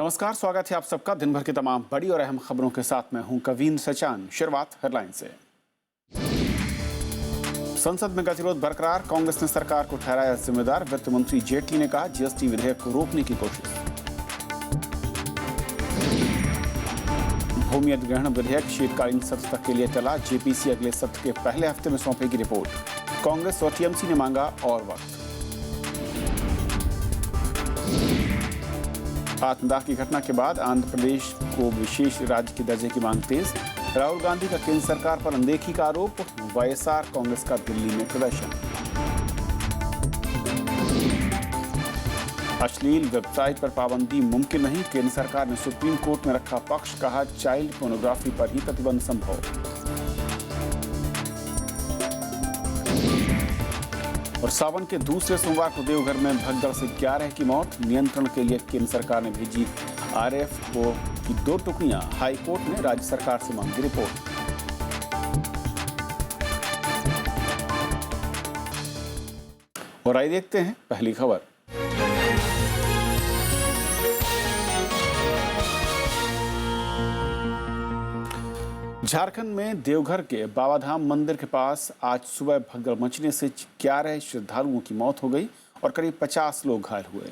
नमस्कार, स्वागत है आप सबका दिन भर की तमाम बड़ी और अहम खबरों के साथ मैं हूं कवीन सचान। शुरुआत हेडलाइन से। संसद में गतिरोध बरकरार, कांग्रेस ने सरकार को ठहराया जिम्मेदार। वित्त मंत्री जेटली ने कहा जीएसटी विधेयक को रोकने की कोशिश। भूमि अधिग्रहण विधेयक शीतकालीन सत्र तक के लिए टला, जेपीसी अगले सत्र के पहले हफ्ते में सौंपेगी रिपोर्ट। कांग्रेस और टीएमसी ने मांगा और वक्त। आत्मदाह की घटना के बाद आंध्र प्रदेश को विशेष राज्य के दर्जे की मांग तेज। राहुल गांधी का केंद्र सरकार पर अनदेखी का आरोप। वाईएसआर कांग्रेस का दिल्ली में प्रदर्शन। अश्लील वेबसाइट पर पाबंदी मुमकिन नहीं, केंद्र सरकार ने सुप्रीम कोर्ट में रखा पक्ष। कहा चाइल्ड पोर्नोग्राफी पर ही प्रतिबंध संभव। और सावन के दूसरे सोमवार को देवघर में भगदड़ से 11 की मौत। नियंत्रण के लिए केंद्र सरकार ने भेजी आरएफओ की 2 टुकड़ियां। हाई कोर्ट ने राज्य सरकार से मांगी रिपोर्ट। और आइए देखते हैं पहली खबर। झारखंड में देवघर के बाबाधाम मंदिर के पास आज सुबह भगदड़ मचने से 11 श्रद्धालुओं की मौत हो गई और करीब 50 लोग घायल हुए।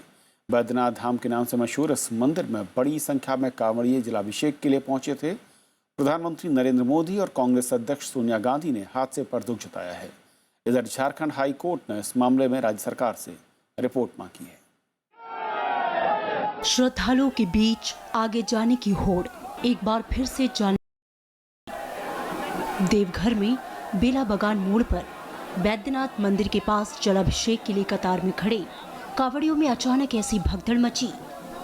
बैद्यनाथ धाम के नाम से मशहूर इस मंदिर में बड़ी संख्या में कांवड़िए जलाभिषेक के लिए पहुंचे थे। प्रधानमंत्री नरेंद्र मोदी और कांग्रेस अध्यक्ष सोनिया गांधी ने हादसे पर दुख जताया है। इधर झारखंड हाई कोर्ट ने इस मामले में राज्य सरकार से रिपोर्ट मांगी है। श्रद्धालुओं के बीच आगे जाने की होड़ एक बार फिर से जाने। देवघर में बेला बगान मोड़ पर बैद्यनाथ मंदिर के पास जलाभिषेक के लिए कतार में खड़े कांवड़ियों में अचानक ऐसी भगदड़ मची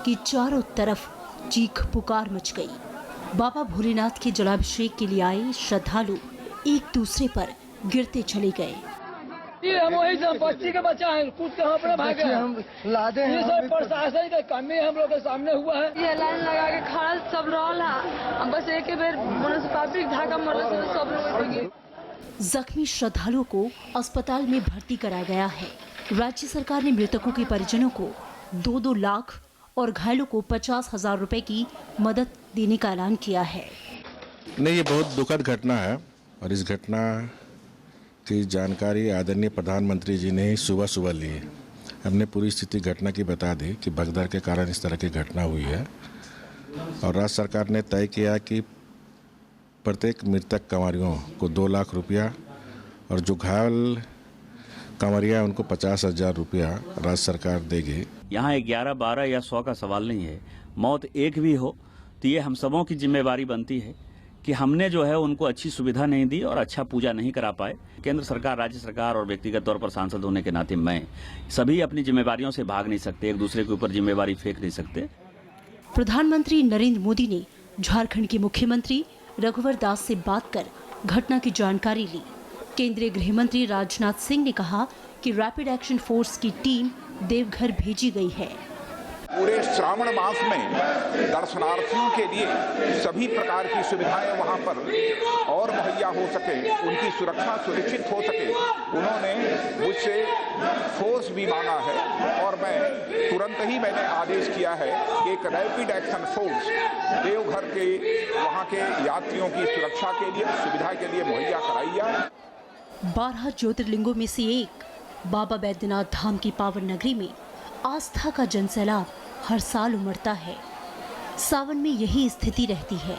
कि चारों तरफ चीख पुकार मच गई। बाबा भोलेनाथ के जलाभिषेक के लिए आए श्रद्धालु एक दूसरे पर गिरते चले गए। हम वही संपत्ति के बचा है, कुछ कहाँ पर भागे हम लादे हैं। ये सब प्रशासन का कमी हम लोग के सामने हुआ है। ये लाइन लगा के खड़ा सब रहल है, बस एक बेर म्युनिसिपैलिटी धागा मरल से सब लोग। जख्मी श्रद्धालुओं को अस्पताल में भर्ती कराया गया है। राज्य सरकार ने मृतकों के परिजनों को 2-2 लाख और घायलों को 50,000 रुपए की मदद देने का ऐलान किया है। नहीं, ये बहुत दुखद घटना है और इस घटना की जानकारी आदरणीय प्रधानमंत्री जी ने सुबह सुबह ली है। हमने पूरी स्थिति घटना की बता दी कि भगदड़ के कारण इस तरह की घटना हुई है और राज्य सरकार ने तय किया कि प्रत्येक मृतक कांवड़ियों को 2 लाख रुपया और जो घायल कांवड़िया उनको 50,000 रुपया राज्य सरकार देगी। यहाँ 11, 12 या 100 का सवाल नहीं है। मौत एक भी हो तो ये हम सबों की जिम्मेवारी बनती है कि हमने जो है उनको अच्छी सुविधा नहीं दी और अच्छा पूजा नहीं करा पाए। केंद्र सरकार, राज्य सरकार और व्यक्तिगत तौर पर सांसद होने के नाते मैं सभी अपनी जिम्मेवारियों से भाग नहीं सकते, एक दूसरे के ऊपर जिम्मेवारी फेंक नहीं सकते। प्रधानमंत्री नरेंद्र मोदी ने झारखंड के मुख्यमंत्री रघुवर दास से बात कर घटना की जानकारी ली। केंद्रीय गृह मंत्री राजनाथ सिंह ने कहा कि रैपिड एक्शन फोर्स की टीम देवघर भेजी गई है। पूरे श्रावण मास में दर्शनार्थियों के लिए सभी प्रकार की सुविधाएं वहां पर और मुहैया हो सके, उनकी सुरक्षा सुनिश्चित हो सके, उन्होंने मुझसे फोर्स भी मांगा है और मैं तुरंत ही मैंने आदेश किया है कि एक रैपिड एक्शन फोर्स देवघर के वहां के यात्रियों की सुरक्षा के लिए, सुविधा के लिए मुहैया कराई जाए। 12 ज्योतिर्लिंगों में से एक बाबा बैद्यनाथ धाम की पावन नगरी में आस्था का जनसैलाब हर साल उमड़ता है। सावन में यही स्थिति रहती है।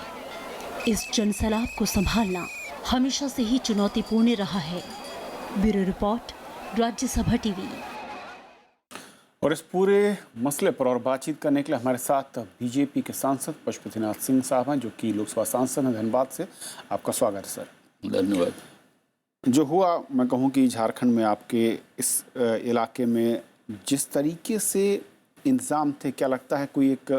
इस जनसैलाब को संभालना हमेशा से ही चुनौतीपूर्ण रहा है। Bureau report, Rajya Sabha TV. और इस पूरे मसले पर और बातचीत करने के लिए हमारे साथ बीजेपी के सांसद पशुपतिनाथ सिंह साहब हैं, जो कि लोकसभा सांसद हैं। धन्यवाद से आपका स्वागत है सर। धन्यवाद। जो हुआ, मैं कहूँ कि झारखंड में आपके इस इलाके में जिस तरीके से इंतज़ाम थे, क्या लगता है कोई एक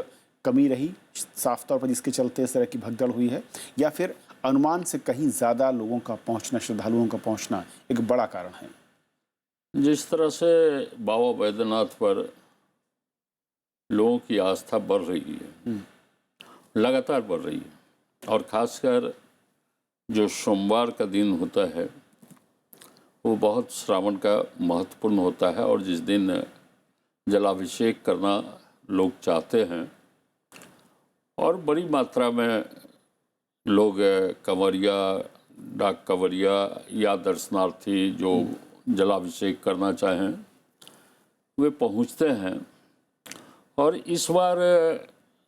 कमी रही साफ तौर पर जिसके चलते इस तरह की भगदड़ हुई है, या फिर अनुमान से कहीं ज़्यादा लोगों का पहुंचना, श्रद्धालुओं का पहुंचना एक बड़ा कारण है? जिस तरह से बाबा बैद्यनाथ पर लोगों की आस्था बढ़ रही है, लगातार बढ़ रही है, और ख़ासकर जो सोमवार का दिन होता है वो बहुत श्रावण का महत्वपूर्ण होता है, और जिस दिन जलाभिषेक करना लोग चाहते हैं और बड़ी मात्रा में लोग कंवरिया, डाक कंवरिया या दर्शनार्थी जो जलाभिषेक करना चाहें वे पहुंचते हैं। और इस बार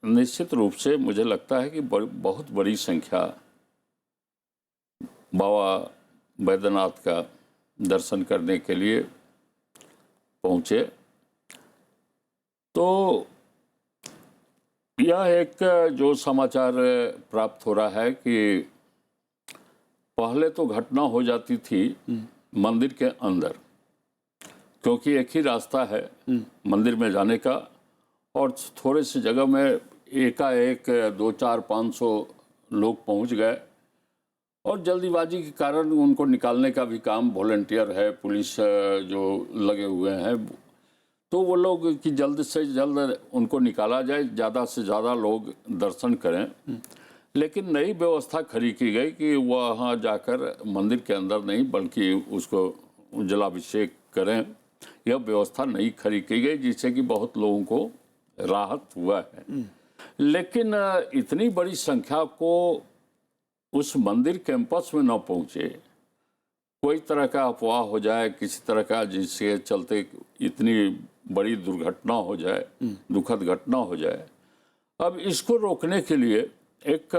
निश्चित रूप से मुझे लगता है कि बहुत बड़ी संख्या बाबा बैद्यनाथ का दर्शन करने के लिए पहुँचे। तो यह एक जो समाचार प्राप्त हो रहा है कि पहले तो घटना हो जाती थी मंदिर के अंदर, क्योंकि एक ही रास्ता है मंदिर में जाने का, और थोड़े से जगह में एकाएक 200-400-500 लोग पहुंच गए, और जल्दीबाजी के कारण उनको निकालने का भी काम वॉलंटियर है, पुलिस जो लगे हुए हैं, तो वो लोग कि जल्द से जल्द उनको निकाला जाए, ज़्यादा से ज़्यादा लोग दर्शन करें। लेकिन नई व्यवस्था खड़ी की गई कि वहाँ जाकर मंदिर के अंदर नहीं बल्कि उसको जलाभिषेक करें। यह व्यवस्था नई खड़ी की गई जिससे कि बहुत लोगों को राहत हुआ है। लेकिन इतनी बड़ी संख्या को उस मंदिर कैंपस में न पहुँचे, कोई तरह का अफवाह हो जाए किसी तरह का, जिसके चलते इतनी बड़ी दुर्घटना हो जाए, दुखद घटना हो जाए। अब इसको रोकने के लिए एक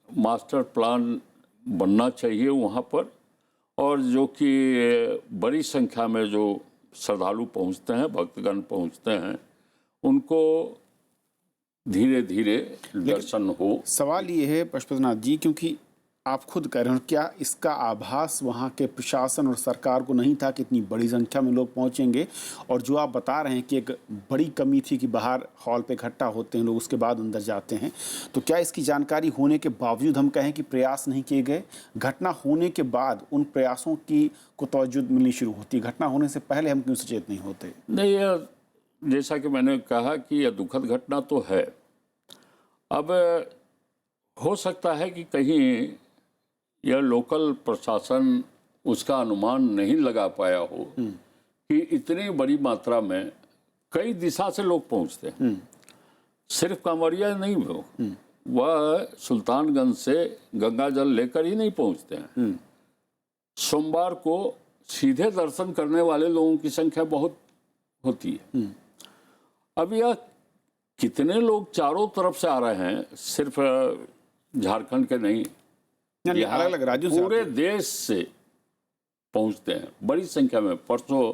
मास्टर प्लान बनना चाहिए वहाँ पर, और जो कि बड़ी संख्या में जो श्रद्धालु पहुँचते हैं, भक्तगण पहुँचते हैं, उनको धीरे धीरे दर्शन हो। सवाल ये है पशुपतिनाथ जी, क्योंकि आप खुद कह रहे हैं, क्या इसका आभास वहाँ के प्रशासन और सरकार को नहीं था कि इतनी बड़ी संख्या में लोग पहुँचेंगे? और जो आप बता रहे हैं कि एक बड़ी कमी थी कि बाहर हॉल पे इकट्ठा होते हैं लोग, उसके बाद अंदर जाते हैं, तो क्या इसकी जानकारी होने के बावजूद हम कहें कि प्रयास नहीं किए गए? घटना होने के बाद उन प्रयासों की को तवज्जो मिलनी शुरू होती है, घटना होने से पहले हम क्यों सचेत नहीं होते? नहीं, जैसा कि मैंने कहा कि यह दुखद घटना तो है। अब हो सकता है कि कहीं यह लोकल प्रशासन उसका अनुमान नहीं लगा पाया हो कि इतनी बड़ी मात्रा में कई दिशा से लोग पहुंचते हैं। सिर्फ कांवरिया नहीं हो, वह सुल्तानगंज से गंगा जल लेकर ही नहीं पहुंचते हैं। सोमवार को सीधे दर्शन करने वाले लोगों की संख्या बहुत होती है। अब यह कितने लोग चारों तरफ से आ रहे हैं, सिर्फ झारखंड के नहीं, अलग अलग राज्यों से पूरे देश से पहुंचते हैं बड़ी संख्या में। परसों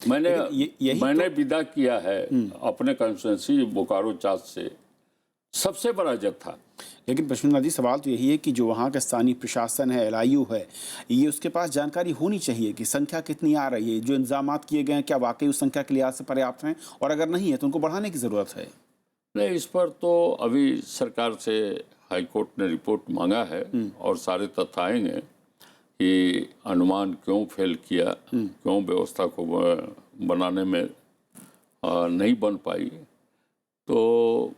मैंने विदा किया है अपने कंस्टिट्यूंसी बोकारो चास से, सबसे बड़ा जत्था। लेकिन पशुपतिनाथ जी, सवाल तो यही है कि जो वहाँ का स्थानीय प्रशासन है, LIU है, ये उसके पास जानकारी होनी चाहिए कि संख्या कितनी आ रही है, जो इंतजाम किए गए हैं क्या वाकई उस संख्या के लिहाज से पर्याप्त हैं, और अगर नहीं है तो उनको बढ़ाने की ज़रूरत है। नहीं, इस पर तो अभी सरकार से हाईकोर्ट ने रिपोर्ट मांगा है और सारे तथ्य आएंगे कि अनुमान क्यों फेल किया, क्यों व्यवस्था को बनाने में नहीं बन पाई। तो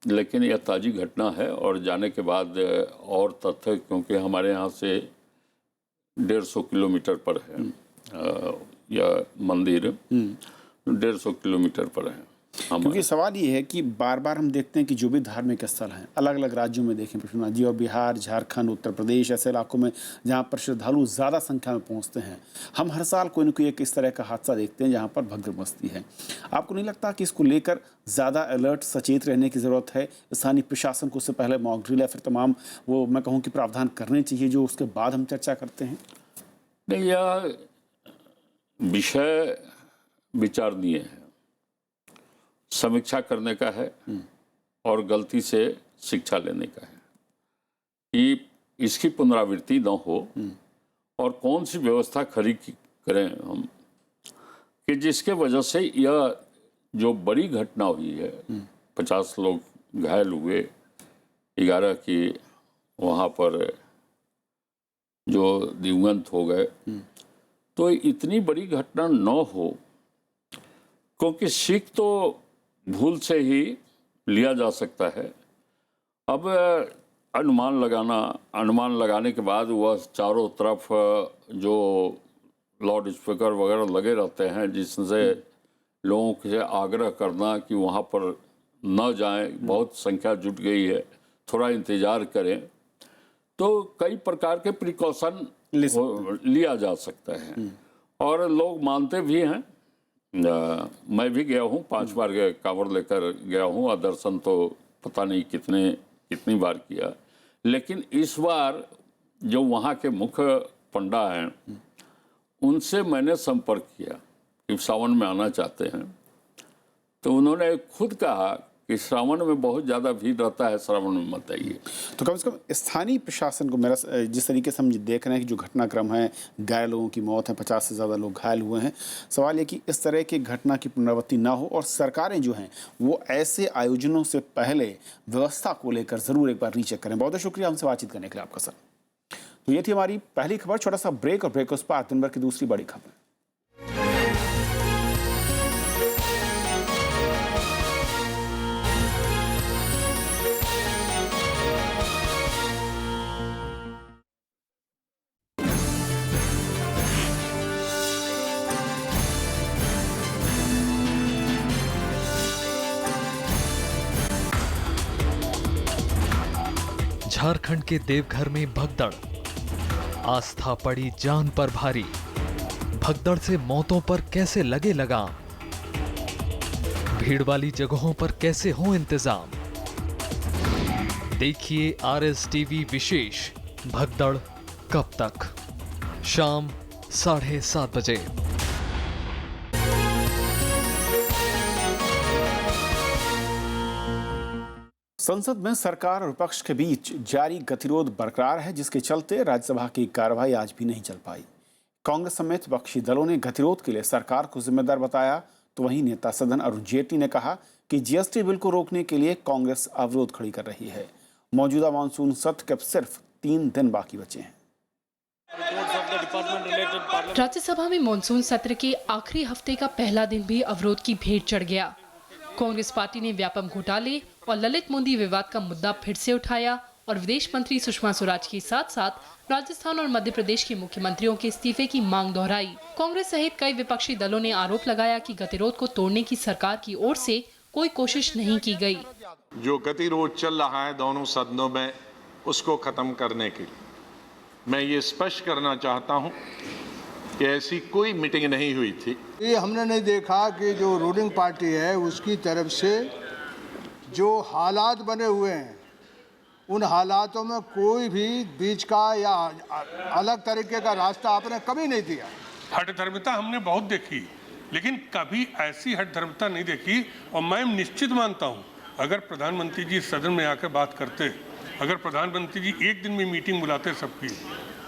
लेकिन यह ताज़ी घटना है, और जाने के बाद और तथ्य, क्योंकि हमारे यहाँ से 150 किलोमीटर पर है यह मंदिर, 150 किलोमीटर पर है। क्योंकि सवाल ये है कि बार बार हम देखते हैं कि जो भी धार्मिक स्थल हैं अलग अलग राज्यों में देखें पशुपतिनाथ जी, और बिहार, झारखंड, उत्तर प्रदेश, ऐसे इलाकों में जहाँ पर श्रद्धालु ज़्यादा संख्या में पहुँचते हैं, हम हर साल कोई न कोई एक इस तरह का हादसा देखते हैं जहाँ पर भगदड़ मचती है। आपको नहीं लगता कि इसको लेकर ज़्यादा अलर्ट, सचेत रहने की ज़रूरत है? स्थानीय प्रशासन को उससे पहले मॉक ड्रिल या फिर तमाम वो मैं कहूँ कि प्रावधान करने चाहिए जो उसके बाद हम चर्चा करते हैं? नहीं, यह विषय विचारणीय है, समीक्षा करने का है और गलती से शिक्षा लेने का है कि इसकी पुनरावृत्ति न हो, और कौन सी व्यवस्था खड़ी करें हम कि जिसके वजह से यह जो बड़ी घटना हुई है, 50 लोग घायल हुए, 11 की वहाँ पर जो दिवंगत हो गए, तो इतनी बड़ी घटना न हो, क्योंकि सीख तो भूल से ही लिया जा सकता है। अब अनुमान लगाने के बाद वह चारों तरफ जो लाउड स्पीकर वगैरह लगे रहते हैं, जिससे लोगों से आग्रह करना कि वहाँ पर न जाएं, बहुत संख्या जुट गई है, थोड़ा इंतज़ार करें, तो कई प्रकार के प्रिकॉशन लिया जा सकता है। और लोग मानते भी हैं। मैं भी गया हूँ, 5 बार कांवड़ लेकर गया हूँ, और दर्शन तो पता नहीं कितनी बार किया। लेकिन इस बार जो वहाँ के मुख्य पंडा हैं, उनसे मैंने संपर्क किया कि सावन में आना चाहते हैं, तो उन्होंने खुद कहा कि श्रावण में बहुत ज़्यादा भीड़ रहता है, श्रावण में मत आइए। तो कम से कम स्थानीय प्रशासन को, मेरा जिस तरीके से हम देख रहे हैं कि जो घटनाक्रम है, घायल लोगों की मौत है, 50 से ज़्यादा लोग घायल हुए हैं, सवाल ये कि इस तरह की घटना की पुनरावृत्ति ना हो और सरकारें जो हैं वो ऐसे आयोजनों से पहले व्यवस्था को लेकर ज़रूर एक बार रीचेक करें। बहुत बहुत शुक्रिया हमसे बातचीत करने के लिए आपका सर। तो ये थी हमारी पहली खबर। छोटा सा ब्रेक, और ब्रेक उस पर दिन भर की दूसरी बड़ी खबर। झारखंड के देवघर में भगदड़, आस्था पड़ी जान पर भारी। भगदड़ से मौतों पर कैसे लगे लगाम, भीड़ वाली जगहों पर कैसे हो इंतजाम। देखिए RSTV विशेष भगदड़ कब तक, शाम 7:30 बजे। संसद में सरकार और विपक्ष के बीच जारी गतिरोध बरकरार है, जिसके चलते राज्यसभा की कार्रवाई आज भी नहीं चल पाई। कांग्रेस समेत विपक्षी दलों ने गतिरोध के लिए सरकार को जिम्मेदार बताया, तो वहीं नेता सदन अरुण जेटली ने कहा कि GST बिल को रोकने के लिए कांग्रेस अवरोध खड़ी कर रही है। मौजूदा मानसून सत्र के अब सिर्फ 3 दिन बाकी बचे हैं। राज्यसभा में मानसून सत्र के आखिरी हफ्ते का पहला दिन भी अवरोध की भेंट चढ़ गया। कांग्रेस पार्टी ने व्यापम घोटाले और ललित मोदी विवाद का मुद्दा फिर से उठाया और विदेश मंत्री सुषमा स्वराज के साथ साथ राजस्थान और मध्य प्रदेश के मुख्यमंत्रियों के इस्तीफे की मांग दोहराई। कांग्रेस सहित कई विपक्षी दलों ने आरोप लगाया कि गतिरोध को तोड़ने की सरकार की ओर से कोई कोशिश नहीं की गई। जो गतिरोध चल रहा है दोनों सदनों में, उसको खत्म करने के लिए मैं ये स्पष्ट करना चाहता हूँ कि ऐसी कोई मीटिंग नहीं हुई थी। ये हमने नहीं देखा कि जो रूलिंग पार्टी है उसकी तरफ से जो हालात बने हुए हैं, उन हालातों में कोई भी बीच का या अलग तरीके का रास्ता आपने कभी नहीं दिया। हठधर्मिता हमने बहुत देखी, लेकिन कभी ऐसी हठधर्मिता नहीं देखी। और मैं निश्चित मानता हूँ, अगर प्रधानमंत्री जी सदन में आकर बात करते, अगर प्रधानमंत्री जी एक दिन में मीटिंग बुलाते सबकी,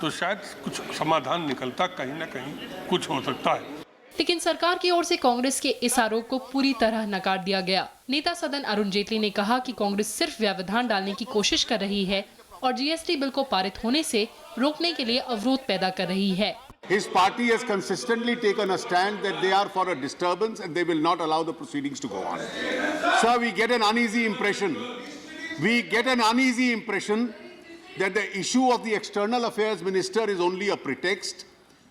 तो शायद कुछ समाधान निकलता, कहीं ना कहीं कुछ हो सकता है। लेकिन सरकार की ओर से कांग्रेस के इस आरोप को पूरी तरह नकार दिया गया। नेता सदन अरुण जेटली ने कहा कि कांग्रेस सिर्फ व्यवधान डालने की कोशिश कर रही है और GST बिल को पारित होने से रोकने के लिए अवरोध पैदा कर रही है। His party has consistently taken a stand that they are for a disturbance and they will not allow the proceedings to go on. So we get an uneasy impression. We get an uneasy impression that the issue of the external affairs minister is only a pretext.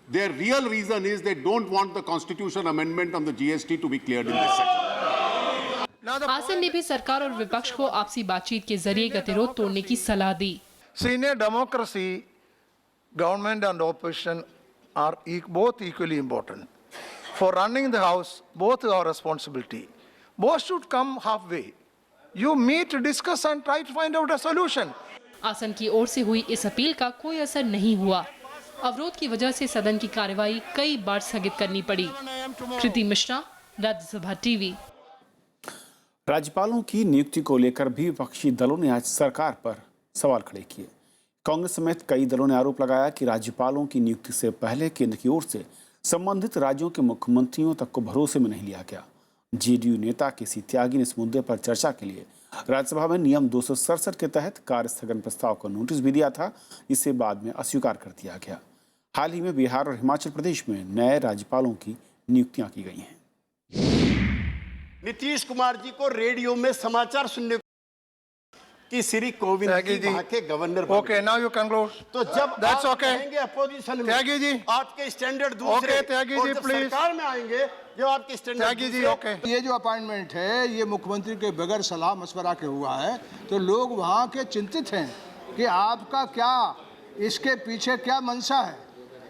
Their real reason is they don't want the constitution amendment on the GST to be cleared in this session. आसन ने भी सरकार और विपक्ष को आपसी बातचीत के जरिए गतिरोध तोड़ने की सलाह दी। So in a democracy, government and opposition are both equally important. For running the house, both are responsibility. Both should come halfway. You meet, discuss and try to find out a solution. आसन की ओर से हुई इस appeal का कोई असर नहीं हुआ। अवरोध की वजह से सदन की कार्यवाही कई बार स्थगित करनी पड़ी। कृति मिश्रा, राज्यसभा टीवी। राज्यपालों की नियुक्ति को लेकर भी विपक्षी दलों ने आज सरकार पर सवाल खड़े किए। कांग्रेस समेत कई दलों ने आरोप लगाया कि राज्यपालों की नियुक्ति से पहले केंद्र की ओर से संबंधित राज्यों के मुख्यमंत्रियों तक को भरोसे में नहीं लिया गया। JDU नेता केसी त्यागी ने इस मुद्दे पर चर्चा के लिए राज्यसभा में नियम 267 के तहत कार्य स्थगन प्रस्ताव को नोटिस भी दिया था, जिसे बाद में अस्वीकार कर दिया गया। हाल ही में बिहार और हिमाचल प्रदेश में नए राज्यपालों की नियुक्तियां की गई हैं। नीतीश कुमार जी को रेडियो में समाचार सुनने कि श्री कोविंद त्यागी जी वहाँ के गवर्नर बने। Okay, now you conclude. तो जब दैट्स आप ओके। रहेंगे अपोजिशन में, त्यागी जी, आपके स्टैंडर्ड दूसरे, ओके त्यागी और जी जब प्लीज, सरकार में आएंगे जो आपके स्टैंडर्ड त्यागी जी ओके। ये जो अपॉइंटमेंट है ये मुख्यमंत्री के बगैर सलाह मशवरा के हुआ है, तो लोग वहाँ के चिंतित हैं कि आपका क्या इसके पीछे क्या मंशा है।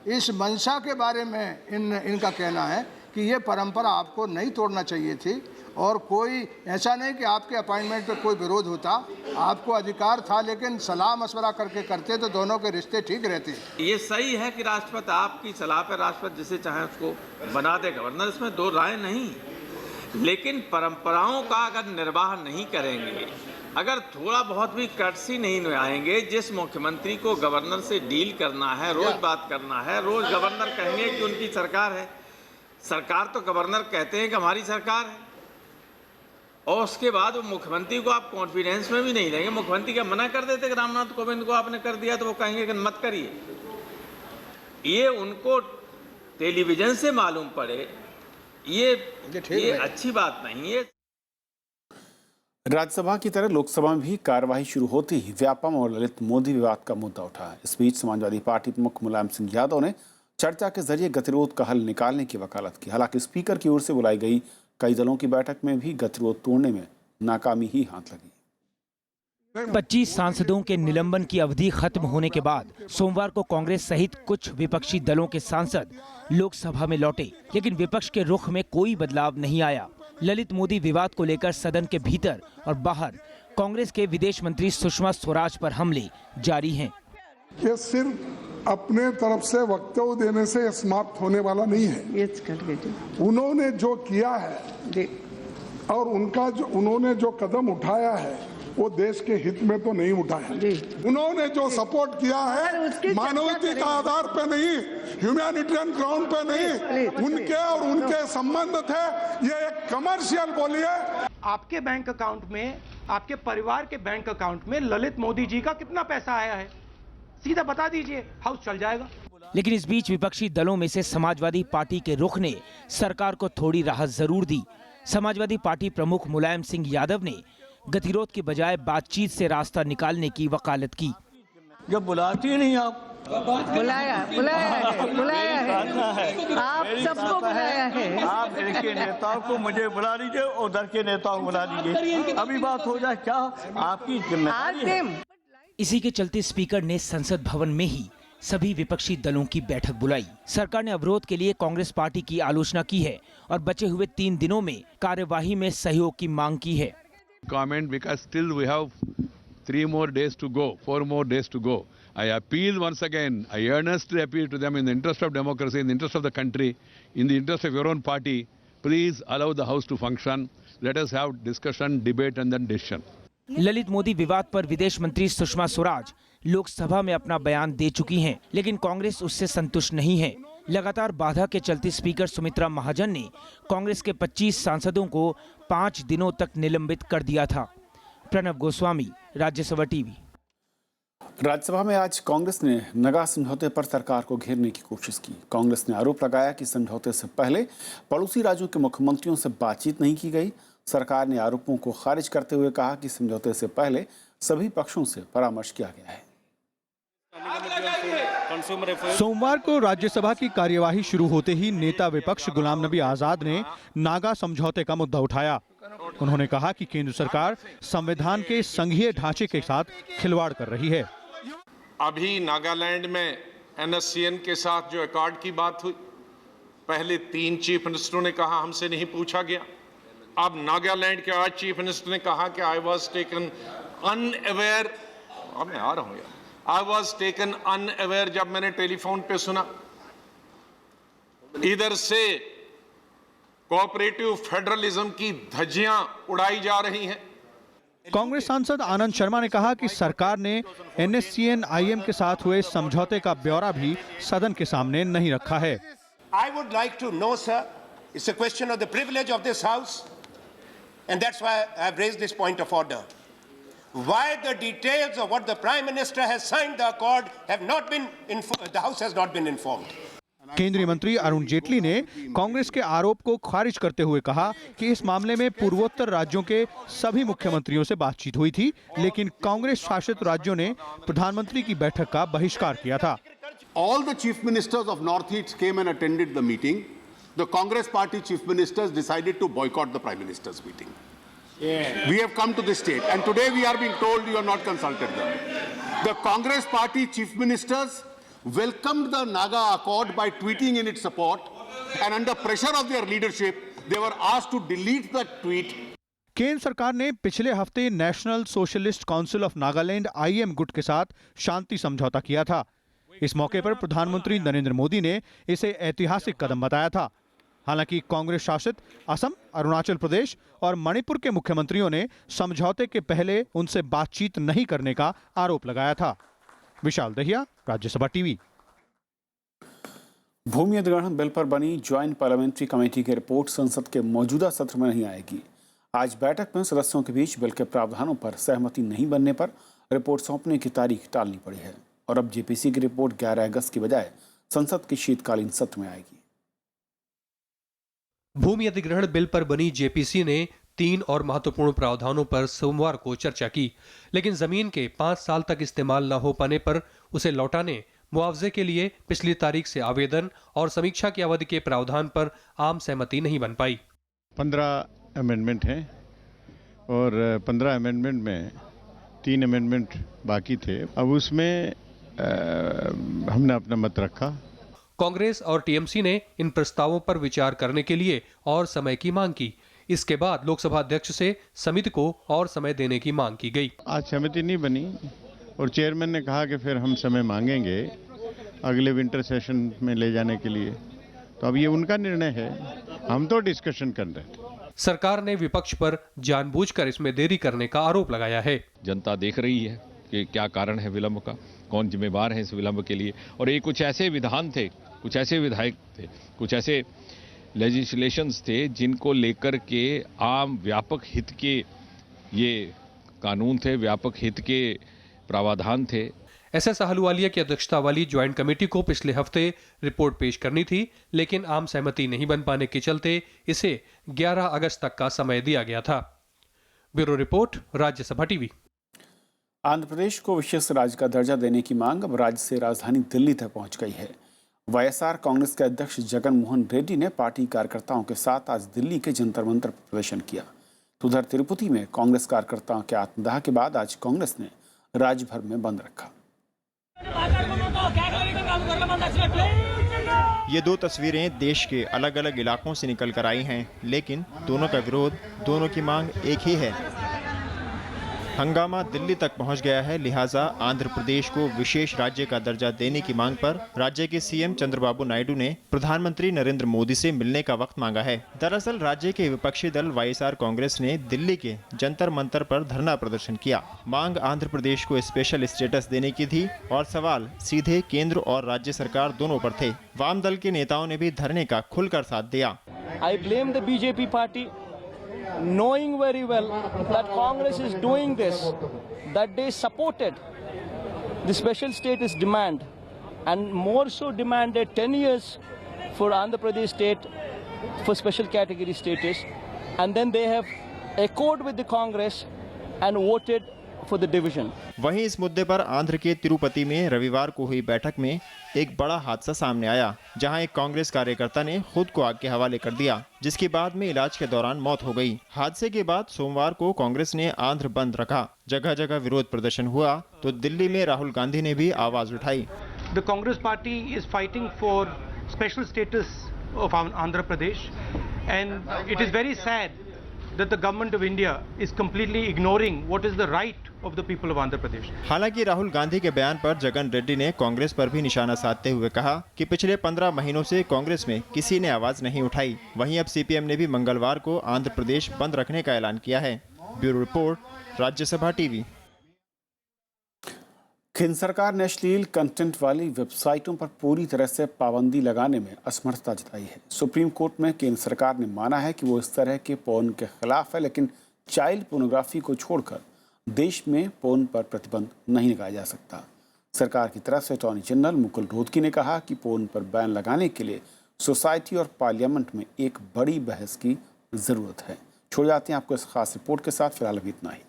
इस मंशा के बारे में इनका कहना है कि ये परंपरा आपको नहीं तोड़ना चाहिए थी, और कोई ऐसा नहीं कि आपके अपॉइंटमेंट पे कोई विरोध होता, आपको अधिकार था, लेकिन सलाह मशवरा करके करते तो दोनों के रिश्ते ठीक रहते। ये सही है कि राष्ट्रपति आपकी सलाह पर राष्ट्रपति जिसे चाहे उसको बना दे गवर्नर, इसमें दो राय नहीं, लेकिन परंपराओं का अगर निर्वाह नहीं करेंगे, अगर थोड़ा बहुत भी कर्टसी नहीं निभाएंगे, जिस मुख्यमंत्री को गवर्नर से डील करना है, रोज बात करना है, रोज गवर्नर कहेंगे कि उनकी सरकार है, सरकार तो गवर्नर कहते हैं कि हमारी सरकार है, और उसके बाद वो मुख्यमंत्री को आप कॉन्फिडेंस में भी नहीं लेंगे। मुख्यमंत्री क्या मना कर देते कि रामनाथ कोविंद को आपने कर दिया, तो वो कहेंगे कि मत करिए। ये उनको टेलीविजन से मालूम पड़े, ये अच्छी बात नहीं है। राज्यसभा की तरह लोकसभा में भी कार्यवाही शुरू होते ही व्यापम और ललित मोदी विवाद का मुद्दा उठा। इस बीच समाजवादी पार्टी प्रमुख मुलायम सिंह यादव ने चर्चा के जरिए गतिरोध का हल निकालने की वकालत की। हालांकि स्पीकर की ओर से बुलाई गई कई दलों की बैठक में भी गतिरोध तोड़ने में नाकामी ही हाथ लगी। 25 सांसदों के निलंबन की अवधि खत्म होने के बाद सोमवार को कांग्रेस सहित कुछ विपक्षी दलों के सांसद लोकसभा में लौटे, लेकिन विपक्ष के रुख में कोई बदलाव नहीं आया। ललित मोदी विवाद को लेकर सदन के भीतर और बाहर कांग्रेस के विदेश मंत्री सुषमा स्वराज पर हमले जारी हैं। ये सिर्फ अपने तरफ से वक्तव्य देने से समाप्त होने वाला नहीं है। उन्होंने जो किया है और उन्होंने जो कदम उठाया है वो देश के हित में तो नहीं उठाया। उन्होंने जो सपोर्ट किया है मानवीय का आधार पे नहीं, ह्यूमैनिटेरियन ग्राउंड पे नहीं, उनके और उनके संबंध थे। ये एक कमर्शियल बोलिए। आपके बैंक अकाउंट में, आपके परिवार के बैंक अकाउंट में ललित मोदी जी का कितना पैसा आया है, सीधा बता दीजिए, हाउस चल जाएगा। लेकिन इस बीच विपक्षी दलों में से समाजवादी पार्टी के रुख ने सरकार को थोड़ी राहत जरूर दी। समाजवादी पार्टी प्रमुख मुलायम सिंह यादव ने गतिरोध के बजाय बातचीत से रास्ता निकालने की वकालत की। जब बुलाती ही नहीं आप, बुलाया है, आप सबको बुलाया है। आप इधर के नेताओं को मुझे बुला लीजिए, उधर के नेताओं को बुला लीजिए, अभी बात हो जाए। क्या आपकी जिम्मेदारी है? इसी के चलते स्पीकर ने संसद भवन में ही सभी विपक्षी दलों की बैठक बुलाई। सरकार ने अवरोध के लिए कांग्रेस पार्टी की आलोचना की है और बचे हुए 3 दिनों में कार्यवाही में सहयोग की मांग की है। Comment because still we have 3 more days to go, 4 more days to go. I appeal once again, I earnestly appeal to them in the interest of democracy, in the interest of the country, in the interest of your own party, please allow the house to function. Let us have discussion, debate and then decision. Lalit Modi विवाद पर विदेश मंत्री सुषमा स्वराज लोकसभा में अपना बयान दे चुकी हैं, लेकिन कांग्रेस उससे संतुष्ट नहीं है। लगातार बाधा के चलते स्पीकर सुमित्रा महाजन ने कांग्रेस के 25 सांसदों को 5 दिनों तक निलंबित कर दिया था। प्रणव गोस्वामी, राज्यसभा टीवी। राज्यसभा में आज कांग्रेस ने नगा समझौते पर सरकार को घेरने की कोशिश की। कांग्रेस ने आरोप लगाया कि समझौते से पहले पड़ोसी राज्यों के मुख्यमंत्रियों से बातचीत नहीं की गई। सरकार ने आरोपों को खारिज करते हुए कहा कि समझौते से पहले सभी पक्षों से परामर्श किया गया है। सोमवार को राज्यसभा की कार्यवाही शुरू होते ही नेता विपक्ष गुलाम नबी आजाद ने नागा समझौते का मुद्दा उठाया। उन्होंने कहा कि केंद्र सरकार संविधान के संघीय ढांचे के साथ खिलवाड़ कर रही है। अभी नागालैंड में NSCN के साथ जो अकॉर्ड की बात हुई, पहले 3 चीफ मिनिस्टरों ने कहा हमसे नहीं पूछा गया। अब नागालैंड के आज चीफ मिनिस्टर ने कहा कि आई वॉज टेकन अनअवेयर। अब मैं आ रहा हूं यार, आई वॉज टेकन अनअवेयर जब मैंने टेलीफोन पे सुना। इधर से कोऑपरेटिव फेडरलिज्म की धज्जियां उड़ाई जा रही हैं। कांग्रेस सांसद आनंद शर्मा ने कहा कि सरकार ने NSCN-IM के साथ हुए समझौते का ब्यौरा भी सदन के सामने नहीं रखा है। I would like to know, sir, it's a question of the privilege of this house, and that's why I have raised this point of order. Why the details of what the Prime Minister has signed the accord have not been the House has not been informed? केंद्रीय मंत्री अरुण जेटली ने कांग्रेस के आरोप को खारिज करते हुए कहा कि इस मामले में पूर्वोत्तर राज्यों के सभी मुख्यमंत्रियों से बातचीत हुई थी, लेकिन कांग्रेस शासित राज्यों ने प्रधानमंत्री की बैठक का बहिष्कार किया था। All the chief ministers of Northeast came and attended the meeting. The Congress party chief ministers decided to boycott the Prime Minister's meeting. We have come to this state, and today we are being told you have not consulted them. The Congress party chief ministers welcomed the Naga Accord by tweeting in its support, and under pressure of their leadership, they were asked to delete that tweet. केंद्र सरकार ने पिछले हफ्ते national socialist council of Nagaland (IM) गुट के साथ शांति समझौता किया था। इस मौके पर प्रधानमंत्री नरेंद्र मोदी ने इसे ऐतिहासिक कदम बताया था। हालांकि कांग्रेस शासित असम, अरुणाचल प्रदेश और मणिपुर के मुख्यमंत्रियों ने समझौते के पहले उनसे बातचीत नहीं करने का आरोप लगाया था। विशाल दहिया, राज्यसभा टीवी। भूमि अधिग्रहण बिल पर बनी ज्वाइंट पार्लियामेंट्री कमेटी की रिपोर्ट संसद के मौजूदा सत्र में नहीं आएगी। आज बैठक में सदस्यों के बीच बिल के प्रावधानों पर सहमति नहीं बनने पर रिपोर्ट सौंपने की तारीख टालनी पड़ी है और अब जेपीसी की रिपोर्ट 11 अगस्त की बजाय संसद के शीतकालीन सत्र में आएगी। भूमि अधिग्रहण बिल पर बनी जेपीसी ने 3 और महत्वपूर्ण प्रावधानों पर सोमवार को चर्चा की, लेकिन जमीन के 5 साल तक इस्तेमाल न हो पाने पर उसे लौटाने, मुआवजे के लिए पिछली तारीख से आवेदन और समीक्षा की अवधि के प्रावधान पर आम सहमति नहीं बन पाई। 15 अमेंडमेंट हैं और 15 अमेंडमेंट में 3 अमेंडमेंट बाकी थे। अब उसमें हमने अपना मत रखा। कांग्रेस और टीएमसी ने इन प्रस्तावों पर विचार करने के लिए और समय की मांग की। इसके बाद लोकसभा अध्यक्ष से समिति को और समय देने की मांग की गई। आज सहमति नहीं बनी और चेयरमैन ने कहा कि फिर हम समय मांगेंगे अगले विंटर सेशन में ले जाने के लिए। तो अब ये उनका निर्णय है, हम तो डिस्कशन कर रहे थे। सरकार ने विपक्ष पर जानबूझकर इसमें देरी करने का आरोप लगाया है। जनता देख रही है कि क्या कारण है विलंब का, कौन जिम्मेवार है इस विलंब के लिए। और ये कुछ ऐसे विधान थे, कुछ ऐसे विधायक थे, कुछ ऐसे लेजिस्लेशंस थे जिनको लेकर के आम व्यापक हित के ये कानून थे, व्यापक हित के प्रावधान थे। एसएस अहलूवालिया की अध्यक्षता वाली ज्वाइंट कमेटी को पिछले हफ्ते रिपोर्ट पेश करनी थी, लेकिन आम सहमति नहीं बन पाने के चलते इसे 11 अगस्त तक का समय दिया गया था। Bureau report, Rajya Sabha TV. Andhra Pradesh को विशेष राज्य का दर्जा देने की मांग अब राज्य से राजधानी दिल्ली तक पहुंच गई है। वाईएसआर कांग्रेस के अध्यक्ष जगन मोहन रेड्डी ने पार्टी कार्यकर्ताओं के साथ आज दिल्ली के जंतर मंतर पर प्रदर्शन किया। तो उधर तिरुपति में कांग्रेस कार्यकर्ताओं के आत्मदाह के बाद आज कांग्रेस ने राज्य भर में बंद रखा। ये 2 तस्वीरें देश के अलग अलग इलाकों से निकल कर आई हैं, लेकिन दोनों का विरोध, दोनों की मांग एक ही है। हंगामा दिल्ली तक पहुंच गया है, लिहाजा आंध्र प्रदेश को विशेष राज्य का दर्जा देने की मांग पर राज्य के सीएम चंद्रबाबू नायडू ने प्रधानमंत्री नरेंद्र मोदी से मिलने का वक्त मांगा है। दरअसल राज्य के विपक्षी दल वाईएसआर कांग्रेस ने दिल्ली के जंतर मंतर पर धरना प्रदर्शन किया। मांग आंध्र प्रदेश को स्पेशल स्टेटस देने की थी और सवाल सीधे केंद्र और राज्य सरकार दोनों पर थे। वाम दल के नेताओं ने भी धरने का खुलकर साथ दिया। I blame the BJP party, knowing very well that Congress is doing this, that they supported the special status demand and more so demanded 10 years for Andhra Pradesh state for special category status, and then they have echoed with the Congress and voted for the division. वहीं इस मुद्दे पर आंध्र के तिरुपति में रविवार को हुई बैठक में एक बड़ा हादसा सामने आया, जहां एक कांग्रेस कार्यकर्ता ने खुद को आग के हवाले कर दिया, जिसके बाद में इलाज के दौरान मौत हो गई। हादसे के बाद सोमवार को कांग्रेस ने आंध्र बंद रखा। जगह जगह विरोध प्रदर्शन हुआ तो दिल्ली में राहुल गांधी ने भी आवाज उठाई। The Congress party is fighting for special status of Andhra Pradesh, and it is very sad that the government of India is completely ignoring what is the right of the people of Andhra Pradesh. हालांकि राहुल गांधी के बयान पर जगन रेड्डी ने कांग्रेस पर भी निशाना साधते हुए कहा कि पिछले 15 महीनों से कांग्रेस में किसी ने आवाज नहीं उठाई। वहीं अब सीपीएम ने भी मंगलवार को आंध्र प्रदेश बंद रखने का ऐलान किया है। Bureau report, Rajya Sabha TV. केंद्र सरकार ने अश्लील कंटेंट वाली वेबसाइटों पर पूरी तरह से पाबंदी लगाने में असमर्थता जताई है। सुप्रीम कोर्ट में केंद्र सरकार ने माना है कि वो इस तरह के पोर्न के खिलाफ है, लेकिन चाइल्ड पोर्नोग्राफी को छोड़कर देश में पोर्न पर प्रतिबंध नहीं लगाया जा सकता। सरकार की तरफ से अटॉर्नी जनरल मुकुल रोहतगी ने कहा कि पोर्न पर बैन लगाने के लिए सोसाइटी और पार्लियामेंट में एक बड़ी बहस की जरूरत है। छोड़ जाते हैं आपको इस खास रिपोर्ट के साथ। फिलहाल अभी इतना ही।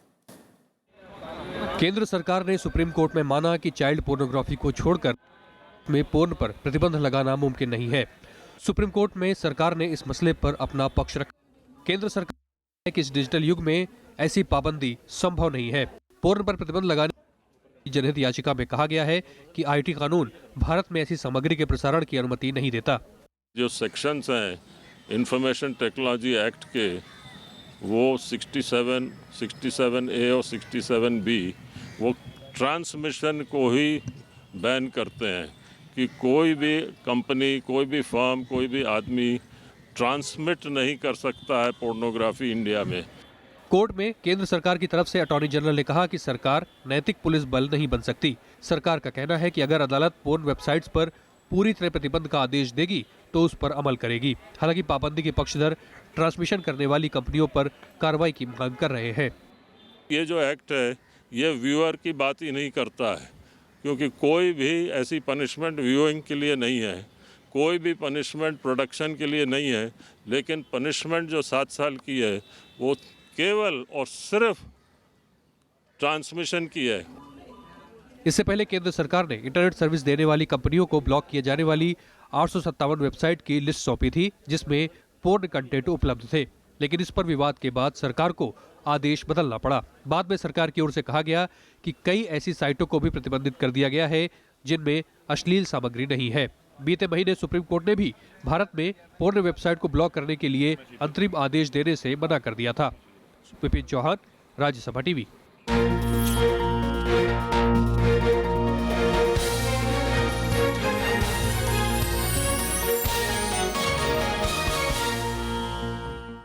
केंद्र सरकार ने सुप्रीम कोर्ट में माना कि चाइल्ड पोर्नोग्राफी को छोड़कर में पोर्न पर प्रतिबंध लगाना मुमकिन नहीं है। सुप्रीम कोर्ट में सरकार ने इस मसले पर अपना पक्ष रखा। केंद्र सरकार ने कि इस डिजिटल युग में ऐसी पाबंदी संभव नहीं है। पोर्न पर प्रतिबंध लगाने की जनहित याचिका में कहा गया है कि आईटी कानून भारत में ऐसी सामग्री के प्रसारण की अनुमति नहीं देता। जो सेक्शंस हैं इंफॉर्मेशन टेक्नोलॉजी एक्ट के, वो 67, 67A और 67B वो ट्रांसमिशन को ही बैन करते हैं कि कोई भी कंपनी, कोई भी फर्म, कोई भी आदमी ट्रांसमिट नहीं कर सकता है पोर्नोग्राफी इंडिया में। कोर्ट में केंद्र सरकार की तरफ से अटॉर्नी जनरल ने कहा कि सरकार नैतिक पुलिस बल नहीं बन सकती। सरकार का कहना है कि अगर अदालत पोर्न वेबसाइट्स पर पूरी तरह प्रतिबंध का आदेश देगी तो उस पर अमल करेगी। हालांकि पाबंदी के पक्षधर ट्रांसमिशन करने वाली कंपनियों पर कार्रवाई की मांग कर रहे हैं। ये जो एक्ट है ये व्यूअर की बात ही नहीं करता है, क्योंकि कोई भी ऐसी पनिशमेंट व्यूइंग के लिए नहीं है, कोई भी पनिशमेंट प्रोडक्शन के लिए नहीं है, लेकिन पनिशमेंट जो 7 साल की है वो केवल और सिर्फ ट्रांसमिशन की है। इससे पहले केंद्र सरकार ने इंटरनेट सर्विस देने वाली कंपनियों को ब्लॉक किए जाने वाली 857 वेबसाइट की लिस्ट सौंपी थी, जिसमें पोर्न कंटेंट उपलब्ध थे। लेकिन इस पर विवाद के बाद सरकार को आदेश बदलना पड़ा। बाद में सरकार की ओर से कहा गया कि कई ऐसी साइटों को भी प्रतिबंधित कर दिया गया है जिनमें अश्लील सामग्री नहीं है। बीते महीने सुप्रीम कोर्ट ने भी भारत में पोर्न वेबसाइट को ब्लॉक करने के लिए अंतरिम आदेश देने से मना कर दिया था। विपिन चौहान, राज्यसभा टीवी।